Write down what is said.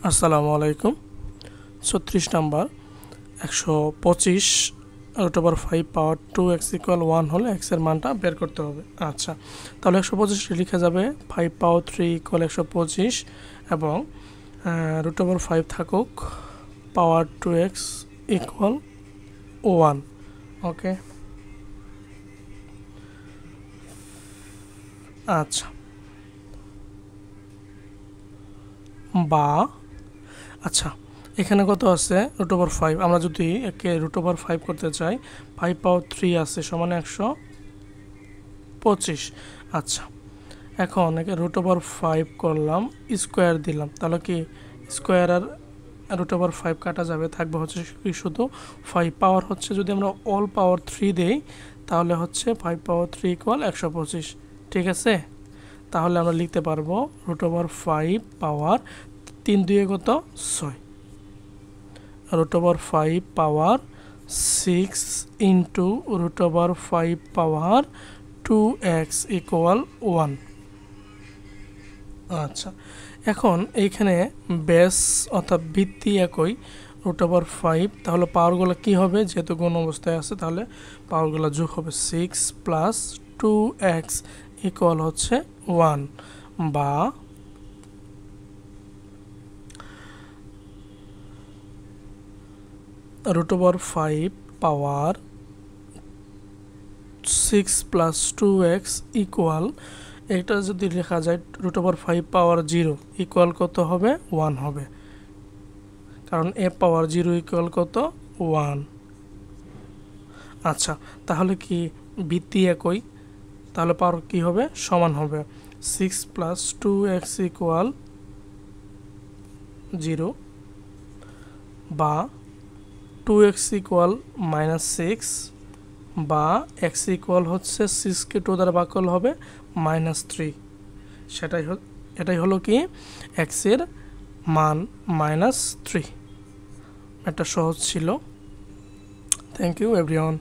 আসসালামু আলাইকুম। 36 number 125 root over 5 পাওয়ার 2x equal 1 হলে x এর মানটা বের করতে হবে। আচ্ছা, তাহলে 125 লিখা যাবে 5 পাওয়ার 3 ইকুয়াল 125 এবং রুট ওভার 5 থাকুক পাওয়ার 2x ইকুয়াল 1। ওকে, আচ্ছা, বা আচ্ছা এখানে কত আছে রুট ওভার 5, আমরা যদি একে রুট ওভার 5 করতে চাই 5 পাওয়ার 3 আছে সমান 125। আচ্ছা, এখন একে রুট ওভার 5 করলাম, স্কোয়ার দিলাম, তাহলে কি স্কোয়ার আর রুট ওভার 5 কাটা যাবে, থাকবে হচ্ছে কি শুধু 5 পাওয়ার হচ্ছে যদি আমরা অল পাওয়ার 3 দেই তাহলে হচ্ছে 5 পাওয়ার 3 ইকুয়াল 125। ঠিক আছে, তাহলে আমরা লিখতে পারবো রুট ওভার 5 পাওয়ার 3 দুয়ে কত 6, রুট ওভার 5 পাওয়ার 6 ইন্টু রুট ওভার 5 পাওয়ার 2x ইকুয়াল 1। আচ্ছা, এখন এইখানে বেস অর্থাৎ ভিত্তি একই রুট ওভার 5, তাহলে পাওয়ারগুলো কী হবে, যেহেতু গুণ অবস্থায় আছে তাহলে পাওয়ারগুলো যোগ হবে 6 প্লাস 2x ইকুয়াল হচ্ছে 1, বা রুট ওভার 5 পাওয়ার 6 প্লাস 2x ইকুয়াল, এটা যদি লেখা যায় রুট ওভার 5 পাওয়ার 0 ইকুয়াল কত হবে 1 হবে, কারণ এ পাওয়ার 0 ইকুয়াল কত 1। আচ্ছা, তাহলে কি ভিত্তি একই, তাহলে পাওয়ার কি হবে সমান হবে 6 প্লাস 2x ইকুয়াল 0, বা 2x ইকুয়াল -6, বা x ইকুয়াল হচ্ছে 6কে 2 দ্বারা ভাগ করলে হবে -3। এটাই হলো কি x এর মান -3। এটা সহজ ছিল। Thank you everyone.